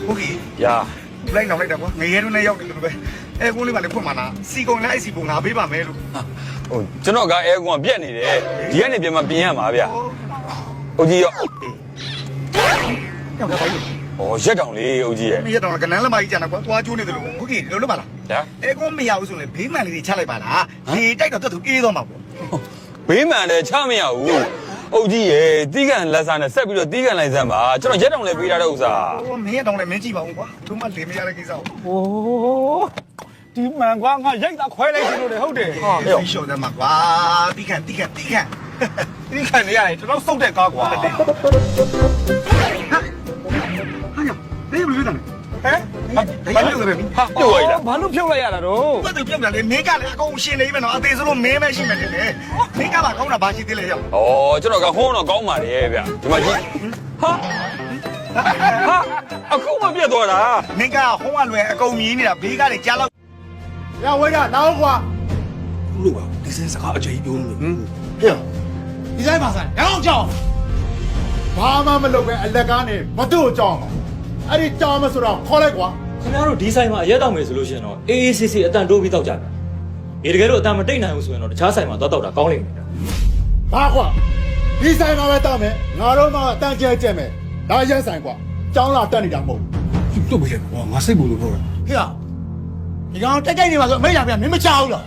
ဟုတ်ကဲ့ရာလိုက်နောက်လိုက်တာကွာငရဲတွင်းနဲ့ရောက်တယ်လို့ပဲအဲကုန်းလေးပါလေဖွင့်မှာလားစီကုံလိုက်စီပုံငါပေးပါမယ်လို့ဟိုကျွန်တော်ကအဲကွန်ကပြက်နေတယ်ဒီကနေပြန်မပြင်ရမှာဗျအုတ်ကြီးရောရောက်ပါဘူးရက်တောင်လေးအုတ်ကြီးရဲ့ရက်တောင်ကနန်းလက်မကြီးကျန်တာကွာသွားကျိုးနေတယ်လို့ဟုတ်ကဲ့လုံးပါလားဒါအဲကုန်းမရဘူးဆိုရင်ဘေးမှန်လေးတွေချလိုက်ပါလားဒီတိုက်တော့သူအေးသွားမှာပေါ့ဘေးမှန်တယ်ချမရဘူးအုတ်ကြီးရဲ့တီးကန်လက်စားနဲ့ဆက်ပြီးတော့တီးကန်လိုက်စမ်းပါကျွန်တော်ရက်တောင်လေးပေးထားတဲ့ဥစ္စာဟိုမင်းရက်တောင်လေးမင်းကြည့်ပါဦးကွာသူမှလေမရတဲ့ကိစ္စကိုโอ้ဒီမှန်ကွာငါရိုက်တာခွဲလိုက်ရှင်လို့လေဟုတ်တယ်ဟာပြီးရှော့တယ်မှာကွာတီးကန်ဒီခံနေရတယ်ကျွန်တော်စုတ်တဲ့ကားကွာဟာညဘယ်လိုလုပ်တာလဲဟမ်ဘာလို့လဲဟာပြုတ်လိုက်တာဘာလို့ဖြုတ်လိုက်ရတာတော့ဘာသူပြုတ်တယ်လေမင်းကလည်းအကုန်ရှင်နေပြီနော်အသေးစလို့မင်းပဲရှိမယ်လေမင်းကပါကောင်းတာဘာရှိသေးလဲရောက်ဩကျွန်တော်ကဟိုးတော့ကောင်းပါလေဗျဒီမှာကြီးဟာအခုမပြတ်သွားတာမင်းကဟိုးကလွယ်အကုန်မြည်နေတာဘေးကလည်းကြားလောက်ရဝဲကနောက်ကွာလို့ပါဒီစင်စကားအကြိမ်ပြောလို့ဟင်ဒီတိုင်းပါဆိုင်ရောက်ကြောင်းဘာမှမလုပ်ပဲအလက်ကားနေမတို့ကြောင်းအဲ့ဒီကြောင်းမဆိုတော့ခေါ်လိုက်ကွာခင်ဗျားတို့ဒီဆိုင်မှာအရက်တောက်မယ်ဆိုလို့ရှိရင်တော့အေးအေးဆေးဆေးအတန်တိုးပြီးတောက်ကြတယ်ဒီတကယ်လို့အတန်မတိတ်နိုင်ဘူးဆိုရင်တော့တခြားဆိုင်မှာတောက်တာကောင်းလိမ့်မယ်ဘာကွာဒီဆိုင်မှာပဲတောက်မယ်ငါတို့မှအတန်ကျဲကျဲမယ်ဒါရက်ဆိုင်ကွာကြောင်းလာတက်နေတာမဟုတ်ဘူးတို့မလဲကွာငါစိတ်ပူလို့ပြောတာဟေ့ဒီကောင်တိုက်တိုက်နေပါဆိုအမေရပြန်မင်းမချဘူးလား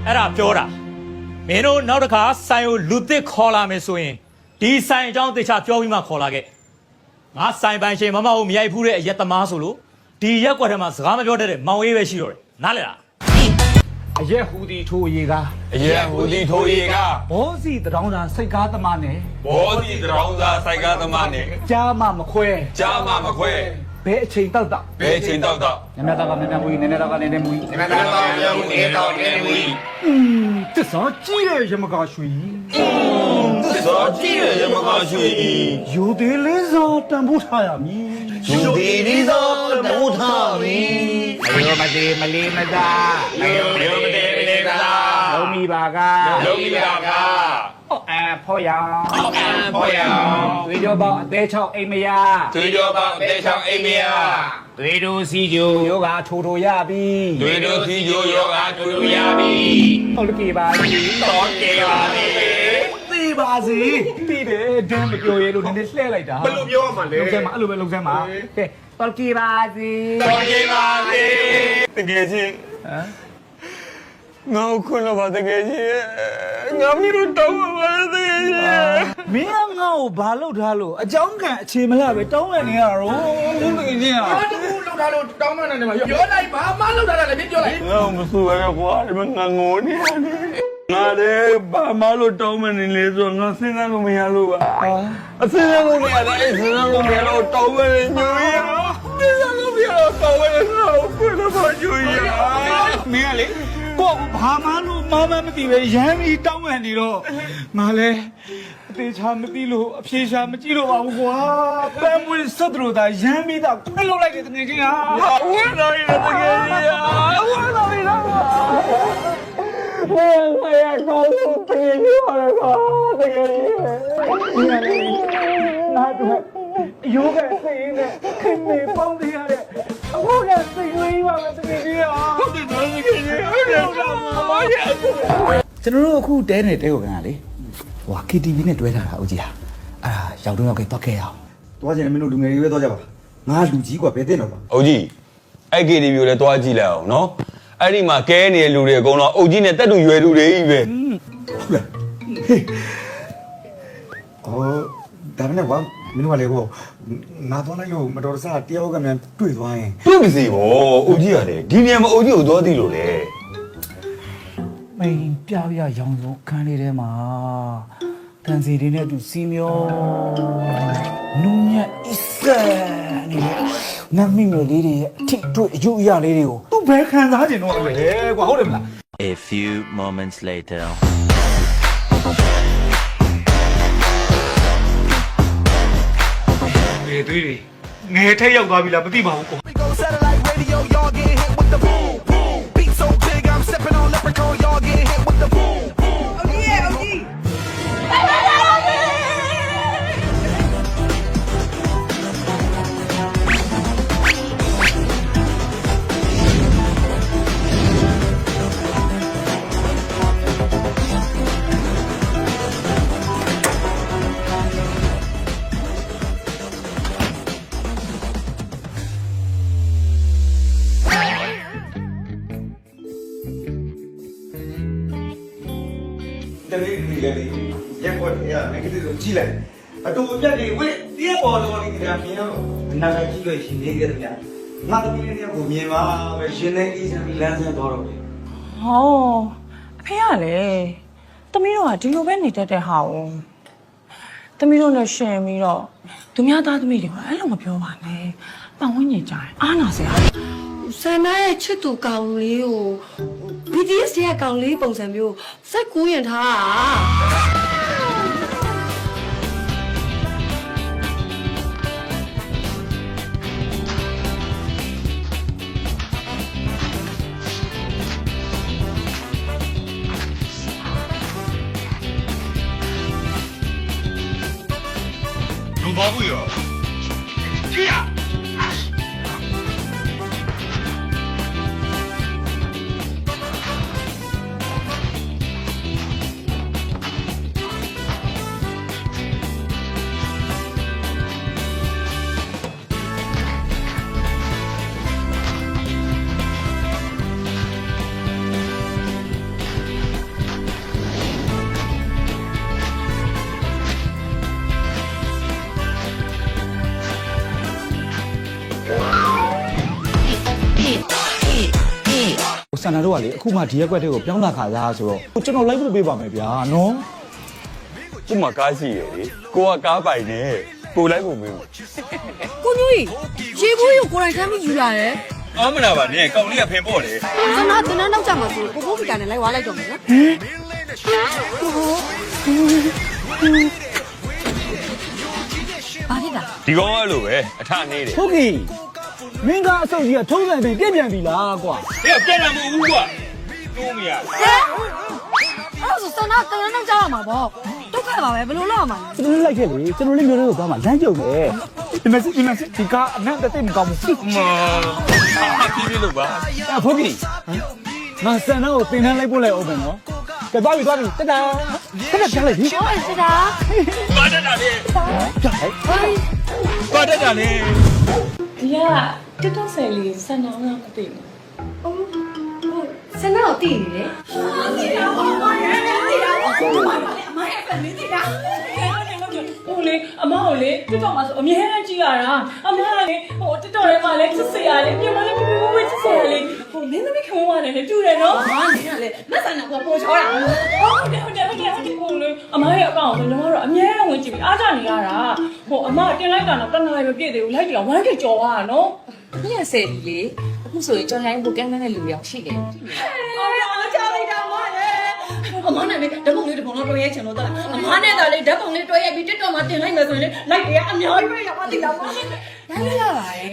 အဲ့ဒါပြောတာမင်းတို့နောက်တစ်ခါဆိုင်ကိုလူသစ်ခေါ်လာမယ်ဆိုရင်ဒီဆိုင်အကြောင်းသေချာပြောပြီးမှခေါ်လာခဲ့ငါဆိုင်ပိုင်ရှင်မမဟုတ်မရိုက်ဖူးတဲ့အရက်သမားဆိုလို့ဒီရက်ကွက်ထဲမှာစကားမပြောတတ်တဲ့မောင်အေးပဲရှိတော့တယ်နားလေလားအရက်ဟူဒီထိုးရေကားအရက်ဟူဒီထိုးရေကားဘောစီတရောင်းသားစိတ်ကားသမားနဲ့ဘောစီတရောင်းသားစိတ်ကားသမားနဲ့ကြားမမခွဲဘဲအချိန်တောက်တော့ဘဲအချိန်တောက်တော့နည်းနည်းတော့နည်းနည်းမူနည်းနည်းတော့နည်းနည်းမူနည်းနည်းတော့မူနည်းတော့နည်းနည်းမူတစ္ဆာကြီးရဲ့ရမကရွှေသစ္စာကြီးရဲ့ရမကရွှေယူသေးလေးစောတန်ဖိုးထားရမည်ယူသေးလေးစောတန်ဖိုးထားမည်အယောမသေးမလေးမသားအယောမသေးမလေးမသားလုံးမိပါကဖော်ရအောင်သွေးကြောပေါက်အသေးချောက်အိမ်မရသွေးကြောပေါက်အသေးချောက်အိမ်မရသွေးတို့စီဂျိုယောဂါထိုးထိုးရပြီသွေးတို့စီဂျိုယောဂါထိုးထိုးရပြီဟုတ်ကဲ့ပါပြီတော်ကဲပါပြီသိပါစီသိတယ်ဒင်းမပြောရလို့နည်းနည်းလှဲလိုက်တာဘယ်လိုပြောရမှာလဲလုံးစမ်းမှာအဲ့လိုပဲလုံးစမ်းမှာကဲတော်ကဲပါစီတော်ကဲပါစီတကယ်ချင်းငါခွန်းတော့ပါတကယ်ကြီးငါမင်းတို့တောင်းပါတကယ်ကြီးမင်းကငါ့ကိုဘာလုပ်ထားလို့အကြောင်းခံအခြေမလားပဲတောင်းရနေရတော့တကယ်ကြီးဘာတကူလုပ်ထားလို့တောင်းမှနေမှာပြောလိုက်ဘာမှလုပ်ထားတာလည်းပြောလိုက်ငါမစူရကွာဒီမှာငါငိုနေရတယ်ငါလည်းဘာမှလို့တောင်းမနေလေဆိုငါစဉ်းစားလို့မရလို့ပါအစဉ်းစားလို့မရတဲ့အဲ့စဉ်းစားလို့မရတော့တောင်းမနေညိုရစဉ်းစားလို့မရတော့တောင်းမနေတော့ဘယ်လိုမှညိုရမင်းကလေကိုဘာမှလို့မမသိပဲရမ်းပြီးတောင်းမှန်နေတော့ငါလဲအသေးချာမသိလို့အဖြေရှာမကြည့်လို့ပါဘူးကွာပန်းမွေးစက်တို့သာရမ်းပြီးတော့ခွဲလို့လိုက်တယ်တကယ်ကြီးဟာဝဲတော်ရတကယ်ကြီးဝဲတော်ရတော့ဝဲရကောင်းလို့တကယ်ကြီးပါလေကွာတကယ်ကြီးနားတော့ယောဂစိတ်နဲ့ခင်မေပေါင်းသေးရတဲ့အခုကစိတ်ဝေးပါမယ်တကယ်ကြီးဟာဟုတ်တယ်တော်တကယ်ကြီးဟုတ်တယ်ဘာရကျွန်တော်တို့အခုတဲနေတဲကိုကန်ကလေဟို KTV နဲ့တွဲထားတာဦးကြီးဟာအဲ့ဒါရောက်တော့ရောက်ခဲ့တော့ခဲ့ရအောင်သွားချင်တယ်မင်းတို့လူငယ်တွေပဲသွားကြပါငါလူကြီးกว่าဘယ်သိတော့ပါအုတ်ကြီးအဲ့ KTV ကိုလည်းသွားကြည့်လိုက်အောင်နော်အဲ့ဒီမှာကဲနေတဲ့လူတွေအကုန်လုံးအုတ်ကြီးနဲ့တက်တူရွယ်လူတွေကြီးပဲဟုတ်လားအော်ဒါနဲ့ကွာမင်းတို့ကလေကိုငါသွားလိုက်လို့မတော်တဆတယောက်ကမြန်တွေ့သွားရင်တွေ့ပါစေဗောအုတ်ကြီးရတယ်ဒီနေရာမှာအုတ်ကြီးကိုသွားသိလို့လေမင်းပြပြရောင်စုံခန်းလေးထဲမှာတန်စီတွေနဲ့အတူစီမျောနုံညက်အစ်စနေတဲ့နတ်မိငယ်လေးတွေရဲ့အထစ်တွေ့အယူအရလေးတွေကိုသူ့ဘယ်ခံစားကျင်တော့လဲကွာဟုတ်တယ်မလား A few moments laterတွေငယ်ထက်ရောက်သွားပြီလားမသိပါဘူးကွာ တလေးဒီလေရက်ပေါ်ရအဲ့ဒီလိုကြည့်လိုက်အတူအပြတ်တွေဝိတရားပေါ်တော်နေကြမြင်တော့နားကြည့်လို့ရှင်နေကြတယ်ဗျာငါသမီးလေးကိုမြင်ပါပဲရှင်နေအေးစမ်းလမ်းဆန်းတော်တော့ ဟောအဖေကလည်းသမီးတို့ကဒီလိုပဲနေတတ်တဲ့ဟာကိုသမီးတို့နဲ့ရှင်ပြီးတော့သူများသားသမီးတွေကအဲ့လိုမပြောပါနဲ့ပတ်ဝန်းကျင်ကြတယ်အားနာစရာ ဆန္ဒရဲ့ချစ်သူကောင်လေးကို BTS ရဲ့ကောင်လေးပုံစံမျိုးစက်ကူးရင်ထားတာလူဘာဘူးရောကြည့်ရ ဆန္ဒတို့ကလေအခုမှဒီရက်ကွက်တွေကိုပြောင်းလာခါလားဆိုတော့ကျွန်တော်လိုက်ဖို့ပေးပါမယ်ဗျာနော် ကိုမကားရှိရလေကိုကကားပိုင်နေကိုလိုက်ဖို့မင်း ကိုညူကြီးရေဘူးကိုကိုယ်တိုင်ထမ်းပြီးယူလာတယ် အားမနာပါနဲ့ကောင်လေးကဖင်ပေါ့လေ ဆန္ဒတင်တဲ့နောက်ကျမှဆိုကိုကိုဖီကနဲ့လိုက်ဝါလိုက်တော့မယ်နော်ဘာဖြစ်တာ ဒီကောင်ကလိုပဲအထနေတယ် ဟုတ်ကဲ့မင်းကအဆုပ်ကြီးကထုံးစံပြင်ပြန်ပြီလားကွာ ဟဲ့ပြန်လာမဟုတ်ဘူးကွာတိုးမရ အဲ့ဆိုဆန္ဒတင်တဲ့နောက်ကျရမှာပေါ့ဒုက္ခပါပဲဘယ်လိုလုပ်ရမှာလဲ ကျွန်တော်လေးလိုက်ခဲ့လေကျွန်တော်လေးမျိုးလေးကိုသွားမှလမ်းကြုံတယ်ဒီမစစ်ဒီကအနက်တဲ့မကောင်းဘူး မပြေးလို့ပါ အဲ့ဟုတ်ကဲ့ငါဆန်တော့တင်ထမ်းလိုက်ပို့လိုက်အောင်မယ်နော်ကဲသွားပြီတတာပြလိုက်ပြီ ဟုတ်စစ်တာ ပါတတ်တာလေ ပြလိုက် ပါတတ်တာလေ ဒီကတက်တော့ဆယ်လေးဆန္ဒအောင်မသိဘူး ဆန္ဒကိုတည်နေတယ် ဟိုလေအမကိုလေတက်တော့မှဆိုအမြဲတမ်းကြည့်ရတာအမကလေဟိုတက်တော့ထဲမှာလေချစ်စရာလေပြန်မလေးပြပြဝဲချစ်စရာလေဟိုမင်းသမီးခေါင်းဝါနေလေတူတယ်နော်ဟာနေကလေမဆန်တာကပေါ်ချောတာဟုတ်တယ်ဟိုလေအမရဲ့အကောင်ဆိုကျွန်တော်တို့အမြဲတမ်းဝင်ကြည့်ပြီးအားကြနေရတာဟိုအမတင်လိုက်တာတော့တနာရီမပြည့်သေးဘူးလိုက်တယ်ဝမ်းကြကြော်ရတာနော် ။ညဆယ်လီလေအခုဆိုရင်ကျွန်တော်တိုင်းဘုတ်ကန်းတဲ့လူရောက်ရှိတယ် အားကြလိုက်တာမလေအမနဲ့လေဓာတ်ပုံလေးတစ်ပုံတော့တွဲရိုက်ချင်လို့တော့အမနဲ့တော့လေဓာတ်ပုံလေးတွဲရိုက်ပြီး TikTok မှာတင်လိုက်မယ်ဆိုရင်လေလိုက်တယ်အများကြီးပဲရပါသေးတာပါ ဒါလည်းရပါတယ်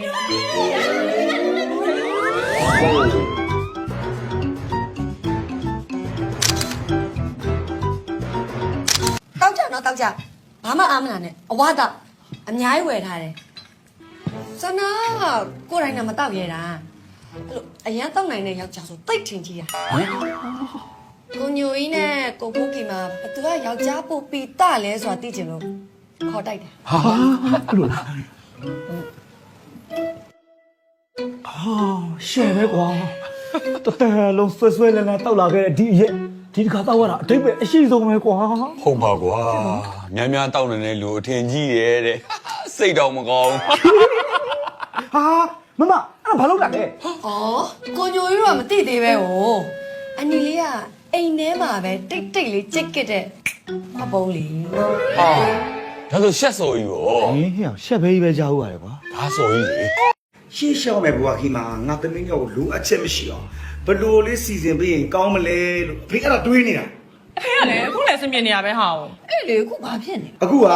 တောက်ကြနော်တောက်ကြဘာမှအားမနာနဲ့အဝါတော့အများကြီးဝယ်ထားတယ်စနာကိုယ်တိုင်ကမတောက်ရတာအဲ့လိုအရန်တောက်နိုင်တဲ့ယောက်ျားဆိုတိတ်ထင်ကြီးတာကိုညိုကြီးနဲ့ကိုကိုကီမှာဘသူကယောက်ျားပို့ပြီးတလဲဆိုတာသိချင်လို့ခေါ်တိုက်တယ် ဟာအဲ့လိုလားဟာရှယ်ပဲကွာတော်တော်လုံးဆွဲလည်းတောက်လာခဲ့တဲ့ဒီရက်ဒီတစ်ခါတောက်ရတာအတိတ်ပဲအရှိဆုံးပဲကွာ ဟုတ်ပါကွာများများတောက်နေတဲ့လူအထင်ကြီးရဲ့တဲ့စိတ်တော့မကောင်း ဟာမမအဲ့ဒါဘာလုပ်တာလဲ ။အော်ကိုညိုကြီးကမသိသေးပဲဟို။အနီလေးကအိမ်ထဲမှာပဲတိတ်တိတ်လေးကြိတ်ကတဲ့မပုံးလေး ဟာဒါဆိုရှက်စော်ကြီးရော ဟင်းဟင်းရှက်ပဲကြီးပဲကြားဦးရတယ်ကွာ ဒါစော်ကြီးလေ ရှေ့ရှောက်မဲ့ဘဝခီမှာငါသမီးမျိုးကိုလူအချက်မရှိအောင်ဘလို့လေးစီစဉ်ပြီးရင်ကောင်းမလဲလို့အဖေအဲ့ဒါတွေးနေတာ အဖေကလည်းအခုလည်းစင်ပြနေရပဲဟာအောင် ။အဲ့လေခုဘာဖြစ်နေ အခုက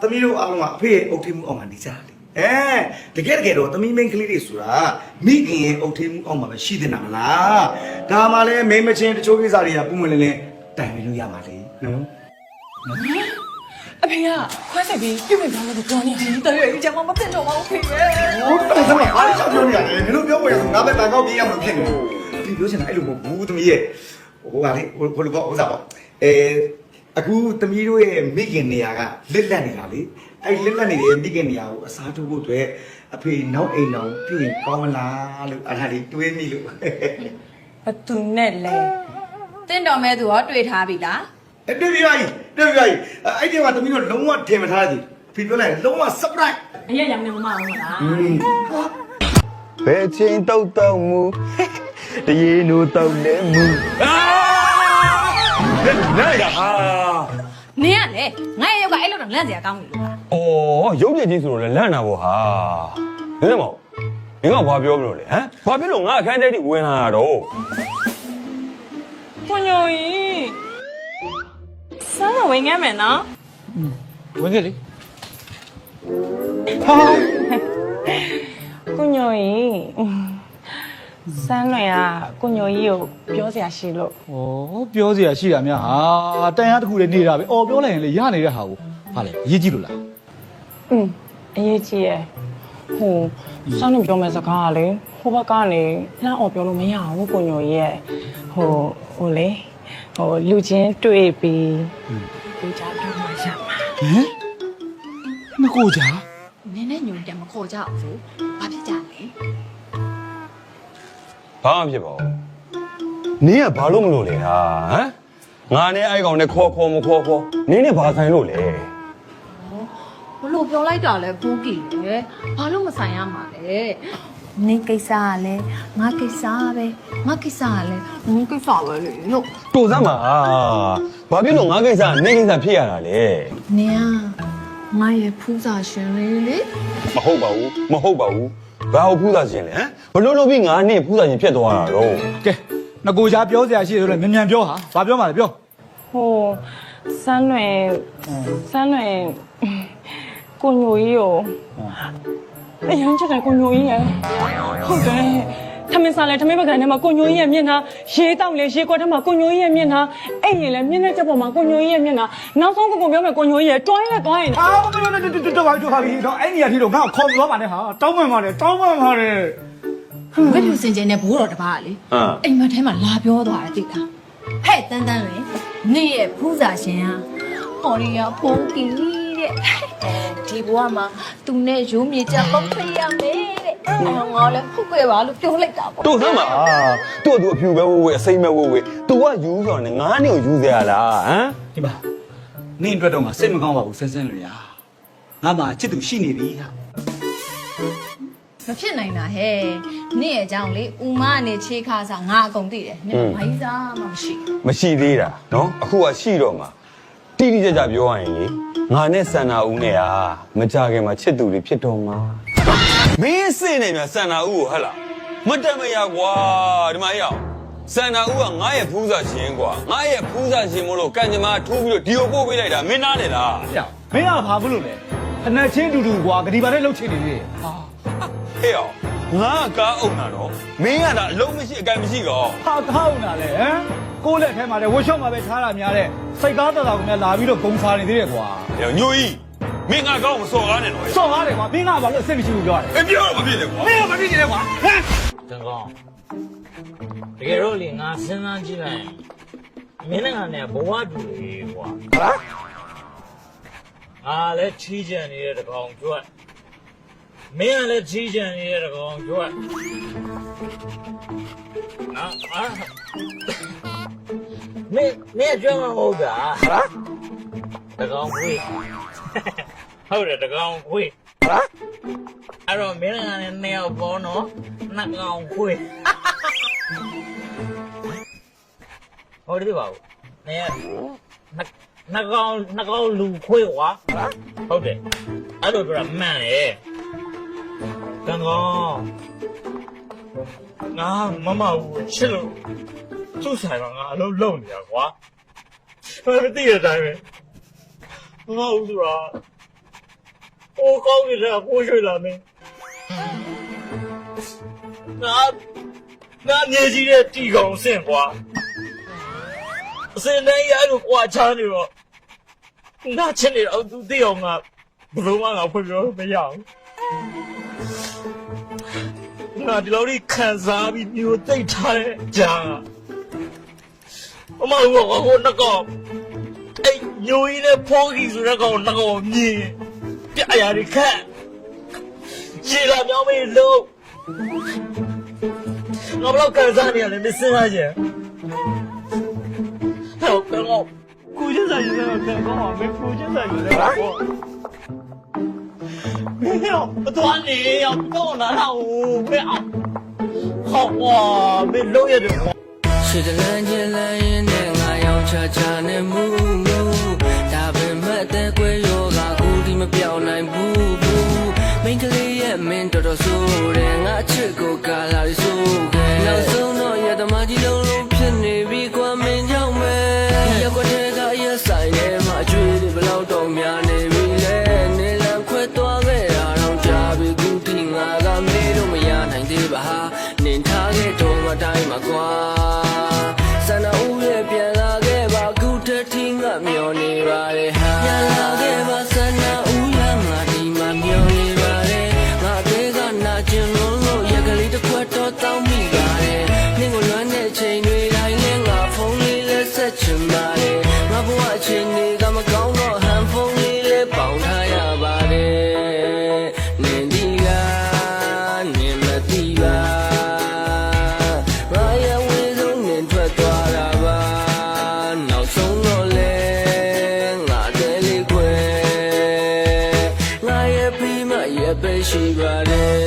သမီးတို့အားလုံးကအဖေရဲ့အုပ်ထိမှုအောက်မှာနေကြတယ်တကယ်တော့သမီးမိန်းကလေးတွေဆိုတာမိခင်ရဲ့အုပ်ထိမှုအောက်မှာပဲရှိနေတာမလားဒါမှလည်းမိန်းမချင်းတချို့ကိစ္စတွေကပုံမှန်လည်းတိုင်ပြီးလို့ရပါလေနော် အဖေကခွဲစိတ်ပြီးပြုတ်ပြပြောလို့ပြောနေတယ်တော်ရွယ်ကြီးမပြတ်တော့ပါဘူးဖေရဲ့ ဟုတ်တယ်သမီးအားချောင်းပြောနေရတယ်မင်းတို့ပြောပေါ်ရဆိုငါပဲတန်ကောက်ပြေးရမှာဖြစ်နေဒီပြောချင်တာအဲ့လိုမဟုတ်ဘူးသမီးရဲ့ဟိုကလေဟိုလိုပေါ့ဥစားပေါ့အခုသမီးတို့ရဲ့မိခင်နေရာကလစ်လက်နေတာလေအဲ့လစ်လက်နေတဲ့မိခင်နေရာကိုအစားထိုးဖို့အတွက်အဖေနောက်အိမ်တော်ပြုရင်ကောင်းမလားလို့အားထားလေးတွေးမိလို့ ဘသူနဲ့လဲ ။တင့်တော်မဲ့သူရောတွေ့ထားပြီလား တွေ့ပြီအဲ့ဒီမှာသမီးတို့လုံးဝထင်မထားသေးဖီပြောလိုက်လုံးဝ surprise အရက်ရောင်နေမမအောင်လား ဘယ်ချင်းတောက်တောက်မူတရေနိုးတောက်လဲမူနားရဟာ နင်ကလေငါရဲ့ရုပ်ကအဲ့လိုတော့လန့်စရာကောင်းပြီလို့ ဩရုပ်ပြကြီးဆိုတော့လည်းလန့်တာပေါ့ဟာနည်းနည်းမဟုတ်မင်းကဘာပြောမလို့လဲဟမ်ဘာဖြစ်လို့ငါအခန်းထဲထိဝင်လာတာတော့ ကိုညိုကြီးစမ်းတော့ဝင်ခဲ့မယ်နော် ဝင်ခဲ့လေ ကိုညိုကြီးစမ်းလွင်ကကိုညိုကြီးကိုပြောစရာရှိလို့ ဩပြောစရာရှိတာများဟာတန်ရတစ်ခုလေးနေတာပဲအော်ပြောလိုက်ရင်လေရနေတဲ့ဟာကိုဟာလေရေးကြည့်လို့လား အရေးကြီးရဲ့ဟိုစမ်းလွင်ပြောမယ်စကားကလေဟိုဘက်ကနေလှမ်းအောင်ပြောလို့မရဘူးကိုညိုကြီးရဲ့ဟိုလေဟိုလူချင်းတွေ့ပြီးဒီကြပြောမှရမှာ ဟမ်မကိုကြာ နင်းနဲ့ညုံတယ်မခေါ်ကြအောင်ဆိုဘာဖြစ်ကြလဲ ဘာမှဖြစ်ပါဘူးနင်းကဘာလို့မလို့လဲဟာဟမ်ငါနဲ့အဲ့ကောင်နဲ့ခေါ်မခေါ်နင်းနဲ့ဘာဆိုင်လို့လဲ ဘလို့ပြောလိုက်တာလဲဘူးကီလေဘာလို့မဆိုင်ရမှာလဲနင်းကိစ္စကလည်းငါကိစ္စပဲငါကိစ္စကလည်းနင်းကိစ္စပဲလေလို့ တူစမ်းပါဘာဖြစ်လို့ငါကိစ္စနင်းကိစ္စဖြစ်ရတာလဲ နင်းကငါရဲ့ဖူးစာရှင်လေးလေ မဟုတ်ပါဘူးဘာဟုတ်ဖူးစာရှင်လဲဟမ်ဘလို့လို့ပြီးငါနဲ့ဖူးစာရှင်ဖြစ်သွားတာတော့ ကဲငကိုကြာပြောစရာရှိတယ်ဆိုတော့မြန်ပြောဟာဘာပြောမှလဲပြော ဟိုစမ်းလွင်ကိုညိုကြီးကိုအရင်ချစ်တယ်ကိုညိုကြီးရဲ့ဟုတ်တယ်ထမင်းစားလဲထမင်းပကံထဲမှာကိုညိုကြီးရဲ့မျက်နှာရေးတောက်လဲရေးကွက်ထဲမှာကိုညိုကြီးရဲ့မျက်နှာအဲ့ရင်လဲမျက်နှာချက်ပေါ်မှာကိုညိုကြီးရဲ့မျက်နှာနောက်ဆုံးကိုပြောမယ်ကိုညိုကြီးရဲ့တွိုင်းလဲတွိုင်း အာတော့ပါပြီတော့အဲ့နေရာထိတော့ငါ့ကိုခေါ်သွားပါနဲ့ဟာတောင်းပန်ပါတယ် ဝက်လူစင်ကျင်နဲ့ဘိုးတော်တပားကလေအိမ်မထဲမှာလာပြောသွားတယ်သိလားဟဲ့တန်းတန်းလေနေ့ရဲ့ဖူးစာရှင်ဟာဟော်ရီယာဖုန်းကီတဲ့ဒီဘဝမှာသူနဲ့ရိုးမြေကြပေါက်ဖရမယ်တဲ့ငါလည်းဖုတ်ခဲ့ပါလို့ပြောလိုက်တာပေါ့ တူစမ်းပါသူ့အဖြူပဲဝဲအစိမ့်ပဲဝဲသူကယူဆိုတော့ငါနဲ့ကိုယူစရာလားဟမ် ဒီပါနင်းအတွက်တော့ငါစိတ်မကောင်းပါဘူးဆန်းလို့ရငါမှချစ်သူရှိနေပြီဟာ မဖြစ်နိုင်တာဟဲ့နေ့ရဲ့အကြောင်းလေဦးမနဲ့ချေးခါစားငါအကုန်သိတယ်နေ့မိုင်းစားမှမရှိ မရှိသေးတာနော်အခုကရှိတော့မှာတိတိကျကျပြောရရင်လေငါနဲ့စန္နာဦးနဲ့ဟာမကြခင်မှာချစ်သူတွေဖြစ်တော့မှာမင်းစိနေမြစန္နာဦးကိုဟဟလားမတမရကွာဒီမှာရောက်စန္နာဦးကငါရဲ့ဖူးစာရှင်ကွာငါရဲ့ဖူးစာရှင်မို့လို့ကံကြမ္မာထိုးပြီးတော့ဒီကိုပို့ပေးလိုက်တာမင်းနားလေလား မင်းကဘာဘူးလို့လဲအနက်ချင်းတူတူကွာဂဒီပါနဲ့လှုပ်ချင်နေသေးတယ်ဟာ ဟဲ့အောင်ငါကားအုပ်တာတော့မင်းကဒါအလုံးမရှိအကန့်မရှိတော့ ဟာထောက်နာလေဟမ်ကိုယ့်လက်ထဲမှာလေဝှရှော့မှာပဲထားတာများတဲ့စိတ်သားတတော်ကများလာပြီးတော့ဂုံစားနေသေးတယ်ကွာ ဟဲ့ညိုကြီးမင်းငါကောင်းမစော်ကားနဲ့တော့ စော်ကားတယ်ကွာမင်းကဘာလို့အစ်မရှိဘူးပြောရတယ် ပြောတော့မဖြစ်နဲ့ကွာ မင်းကမဖြစ်နေတယ်ကွာဟမ် တန်ကောင်းတကယ်တော့လေငါစဉ်းစားကြည့်လိုက်မင်းနဲ့ငါနဲ့ဘဝတူလေကွာငါလည်းချီးကျန်နေတဲ့တကောင်ကျွတ်မင်းကလည်းချီးကျန်နေတဲ့တကောင်ကျွတ်နော်မင်းကျွတ်မဟုတ်တာတကောင်ခွေးဟုတ်တယ်တကောင်ခွေးအဲ့တော့မင်းကလည်းနေအောင်ပေါ်နော်နှစ်ကောင်ခွေးဟုတ်တယ်ပါဘူးနေနှစ်ကောင်လူခွေးကွာဟုတ်တယ်အဲ့လိုပြောတာမှန်တယ်တန်ကောင်းငါမမကိုချစ်လို့သူ့ဆိုင်မှာငါအလုပ်လုပ်နေတာကွာဘာမသိတဲ့အတိုင်းပဲမမဦးဆိုတာဟိုကောင်းနေတာကိုရွှေလာမင်းငါမြေကြီးတဲ့တီကောင်ဆင့်ကွာအစင်းတိုင်းရလို့ကွာချနေတော့ငါချစ်နေတော့သူသိအောင်ငါဘယ်လိုမှငါဖွင့်ပြောမရအောင်ငါဒီလိုလေးခံစားပြီးမျိုးသိပ်ထားတဲ့ကြာအမဟိုနှစ်ကောင်အဲ့ညိုရင်းနဲ့ဖောကြီးဆိုတဲ့ကောင်နှစ်ကောင်မြင်ပြအရာတွေခက်ခြေလာမြောင်းမေးလို့ငါဘယ်တော့ခံစားနေရလဲမစင်ပါချင်ဟုတ်တော့ကို ချင်းဆိုင်ရင်တော့ခံကောင်းပါမင်းဖူချင်းဆိုင်ရင်လည်းပေါ့မင်းရောမတော်နေရောတော့လာတော့ဘယ်အောင်ဟောဝါမင်းလုံးရတယ် 是的蓝天蓝云的我要悄悄的木木，大本没得归有个故地没表来不不，每个里也没多少数的我吃过嘎啦的数个，老手那也他妈的龙龙骗你比关门叫门，也管这个也晒的嘛，追的不老多面的比嘞，你俩快多个呀，让家比故地我个没都没呀，难的吧哈，你他给多我带嘛瓜。sana uye piala ke ba kuta tinga myo ni ba le ha piala ke ba sana uya ma di ma myo ni ba le nga te ga na chin lon lo ya ka li ta kwat to taw mi ba le ning ko lwan ne chain twi dai le nga phone li le set chin ba le nga bwa chin ni ga ma kaung lo han phone li le paung tha ya ba le nin di ga nin ma di ba she brought it.